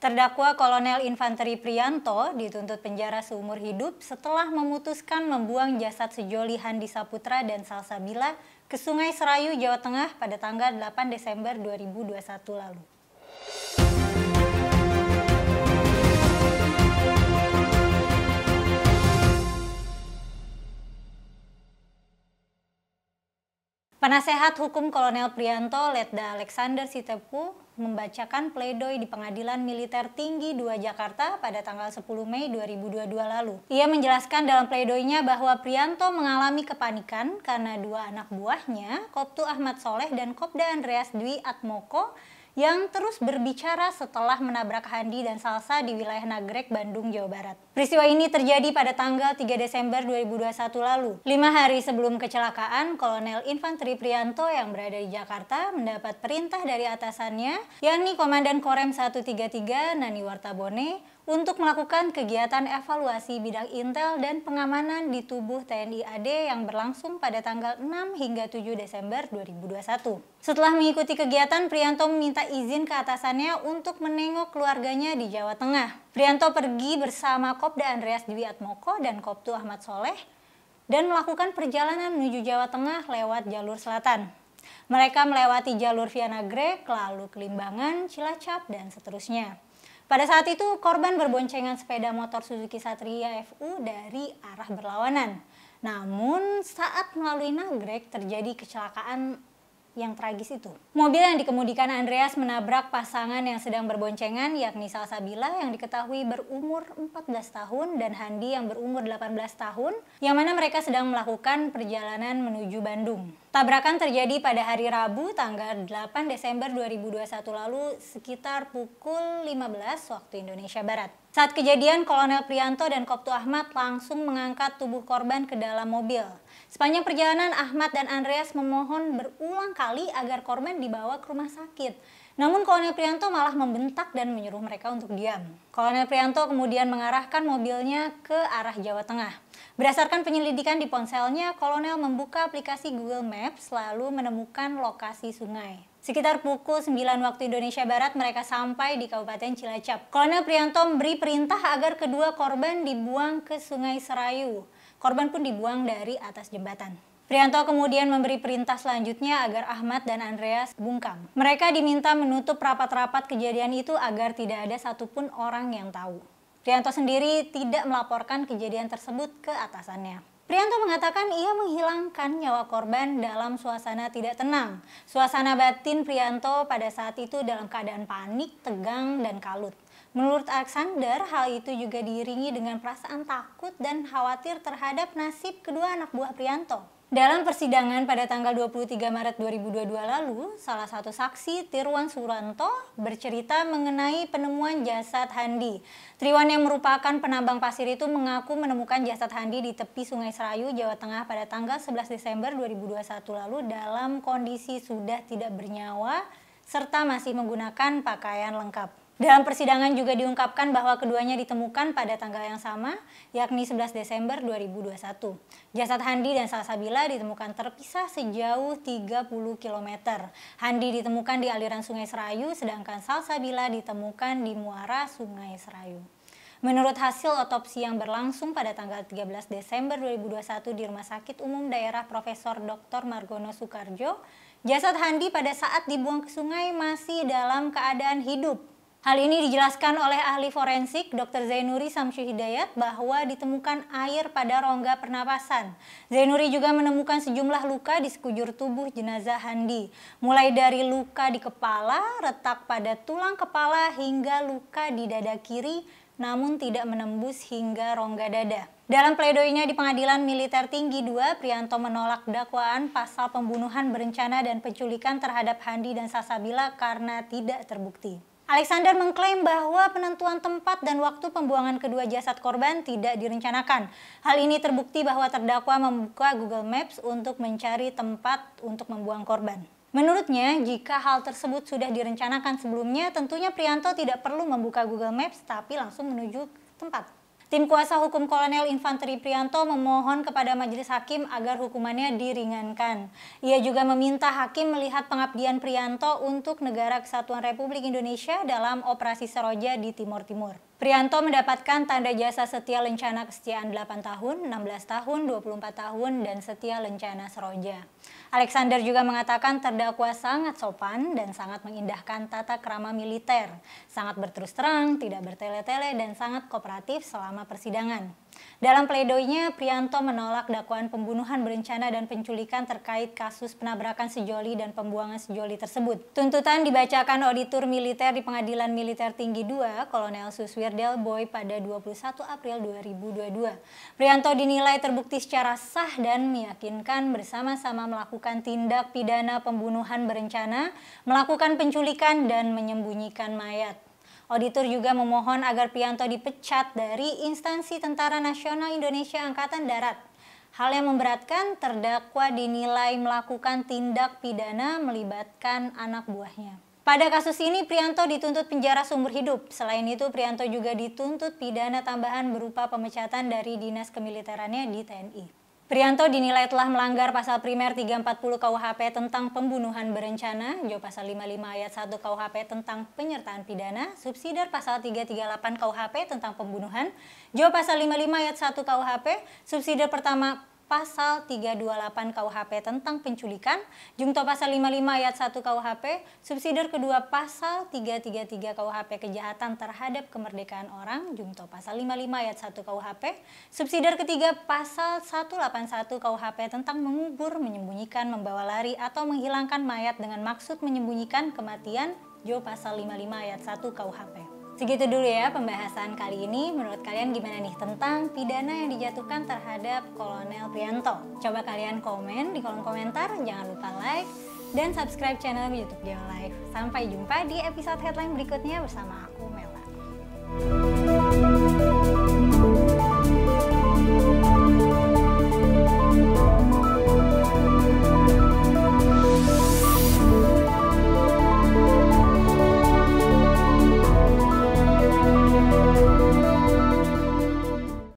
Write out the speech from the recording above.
Terdakwa Kolonel Infanteri Priyanto dituntut penjara seumur hidup setelah memutuskan membuang jasad sejoli Handi Saputra dan Salsabila ke Sungai Serayu, Jawa Tengah pada tanggal 8 Desember 2021 lalu. Penasehat Hukum Kolonel Priyanto, Letda Alexander Sitepu, membacakan pledoi di Pengadilan Militer Tinggi 2 Jakarta pada tanggal 10 Mei 2022 lalu. Ia menjelaskan dalam pledoinya bahwa Priyanto mengalami kepanikan karena dua anak buahnya, Koptu Ahmad Soleh dan Kopda Andreas Dwi Atmoko, yang terus berbicara setelah menabrak Handi dan Salsa di wilayah Nagrek, Bandung, Jawa Barat. Peristiwa ini terjadi pada tanggal 3 Desember 2021 lalu. 5 hari sebelum kecelakaan, Kolonel Infanteri Priyanto yang berada di Jakarta mendapat perintah dari atasannya, yakni Komandan Korem 133 Nani Wartabone, untuk melakukan kegiatan evaluasi bidang intel dan pengamanan di tubuh TNI AD yang berlangsung pada tanggal 6 hingga 7 Desember 2021. Setelah mengikuti kegiatan, Priyanto meminta izin ke atasannya untuk menengok keluarganya di Jawa Tengah. Priyanto pergi bersama Kopda Andreas Dwi Atmoko dan Koptu Ahmad Soleh dan melakukan perjalanan menuju Jawa Tengah lewat jalur selatan. Mereka melewati jalur via Nagrek, lalu Kelimbangan, Cilacap, dan seterusnya. Pada saat itu, korban berboncengan sepeda motor Suzuki Satria FU dari arah berlawanan. Namun, saat melalui Nagrek terjadi kecelakaan yang tragis itu. Mobil yang dikemudikan Andreas menabrak pasangan yang sedang berboncengan, yakni Salsabila yang diketahui berumur 14 tahun dan Handi yang berumur 18 tahun, yang mana mereka sedang melakukan perjalanan menuju Bandung. Tabrakan terjadi pada hari Rabu tanggal 8 Desember 2021 lalu sekitar pukul 15 waktu Indonesia Barat. Saat kejadian, Kolonel Priyanto dan Koptu Ahmad langsung mengangkat tubuh korban ke dalam mobil. Sepanjang perjalanan, Ahmad dan Andreas memohon berulang kali agar korban dibawa ke rumah sakit. Namun Kolonel Priyanto malah membentak dan menyuruh mereka untuk diam. Kolonel Priyanto kemudian mengarahkan mobilnya ke arah Jawa Tengah. Berdasarkan penyelidikan di ponselnya, Kolonel membuka aplikasi Google Maps lalu menemukan lokasi sungai. Sekitar pukul 9 waktu Indonesia Barat mereka sampai di Kabupaten Cilacap. Kolonel Priyanto memberi perintah agar kedua korban dibuang ke Sungai Serayu. Korban pun dibuang dari atas jembatan. Priyanto kemudian memberi perintah selanjutnya agar Ahmad dan Andreas bungkam. Mereka diminta menutup rapat-rapat kejadian itu agar tidak ada satupun orang yang tahu. Priyanto sendiri tidak melaporkan kejadian tersebut ke atasannya. Priyanto mengatakan ia menghilangkan nyawa korban dalam suasana tidak tenang. Suasana batin Priyanto pada saat itu dalam keadaan panik, tegang, dan kalut. Menurut Alexander, hal itu juga diiringi dengan perasaan takut dan khawatir terhadap nasib kedua anak buah Priyanto. Dalam persidangan pada tanggal 23 Maret 2022 lalu, salah satu saksi, Tirwan Suranto, bercerita mengenai penemuan jasad Handi. Triwan yang merupakan penambang pasir itu mengaku menemukan jasad Handi di tepi Sungai Serayu, Jawa Tengah pada tanggal 11 Desember 2021 lalu dalam kondisi sudah tidak bernyawa serta masih menggunakan pakaian lengkap. Dalam persidangan juga diungkapkan bahwa keduanya ditemukan pada tanggal yang sama, yakni 11 Desember 2021. Jasad Handi dan Salsabila ditemukan terpisah sejauh 30 km. Handi ditemukan di aliran Sungai Serayu, sedangkan Salsabila ditemukan di muara Sungai Serayu. Menurut hasil otopsi yang berlangsung pada tanggal 13 Desember 2021 di Rumah Sakit Umum Daerah Profesor Dr. Margono Soekarjo, jasad Handi pada saat dibuang ke sungai masih dalam keadaan hidup. Hal ini dijelaskan oleh ahli forensik Dr. Zainuri Samsu Hidayat bahwa ditemukan air pada rongga pernapasan. Zainuri juga menemukan sejumlah luka di sekujur tubuh jenazah Handi, mulai dari luka di kepala, retak pada tulang kepala hingga luka di dada kiri, namun tidak menembus hingga rongga dada. Dalam pledoinya di Pengadilan Militer Tinggi 2, Priyanto menolak dakwaan pasal pembunuhan berencana dan penculikan terhadap Handi dan Salsabila karena tidak terbukti. Alexander mengklaim bahwa penentuan tempat dan waktu pembuangan kedua jasad korban tidak direncanakan. Hal ini terbukti bahwa terdakwa membuka Google Maps untuk mencari tempat untuk membuang korban. Menurutnya, jika hal tersebut sudah direncanakan sebelumnya, tentunya Priyanto tidak perlu membuka Google Maps tapi langsung menuju tempat. Tim kuasa hukum Kolonel Infanteri Prianto memohon kepada majelis hakim agar hukumannya diringankan. Ia juga meminta hakim melihat pengabdian Prianto untuk Negara Kesatuan Republik Indonesia dalam Operasi Seroja di Timur Timur. Prianto mendapatkan tanda jasa setia lencana kesetiaan 8 tahun, 16 tahun, 24 tahun, dan setia lencana Seroja. Alexander juga mengatakan terdakwa sangat sopan dan sangat mengindahkan tata krama militer, sangat berterus terang, tidak bertele-tele, dan sangat kooperatif selama persidangan. Dalam pledoinya, Prianto menolak dakwaan pembunuhan berencana dan penculikan terkait kasus penabrakan sejoli dan pembuangan sejoli tersebut. Tuntutan dibacakan auditor militer di Pengadilan Militer Tinggi II, Kolonel Suswir Boy pada 21 April 2022. Prianto dinilai terbukti secara sah dan meyakinkan bersama-sama melakukan tindak pidana pembunuhan berencana, melakukan penculikan, dan menyembunyikan mayat. Auditor juga memohon agar Prianto dipecat dari Instansi Tentara Nasional Indonesia Angkatan Darat. Hal yang memberatkan, terdakwa dinilai melakukan tindak pidana melibatkan anak buahnya. Pada kasus ini, Prianto dituntut penjara seumur hidup. Selain itu, Prianto juga dituntut pidana tambahan berupa pemecatan dari dinas kemiliterannya di TNI. Prianto dinilai telah melanggar pasal primer 340 KUHP tentang pembunuhan berencana, Jo pasal 55 ayat 1 KUHP tentang penyertaan pidana, subsidiar pasal 338 KUHP tentang pembunuhan, Jo pasal 55 ayat 1 KUHP, subsidiar pertama pasal 328 KUHP tentang penculikan, jungto pasal 55 ayat 1 KUHP, subsidiar kedua pasal 333 KUHP kejahatan terhadap kemerdekaan orang, jungto pasal 55 ayat 1 KUHP, subsidiar ketiga pasal 181 KUHP tentang mengubur, menyembunyikan, membawa lari atau menghilangkan mayat dengan maksud menyembunyikan kematian, Jo pasal 55 ayat 1 KUHP. Segitu dulu ya pembahasan kali ini. Menurut kalian gimana nih tentang pidana yang dijatuhkan terhadap Kolonel Prianto? Coba kalian komen di kolom komentar, jangan lupa like dan subscribe channel YouTube Dewa Live. Sampai jumpa di episode headline berikutnya bersama aku.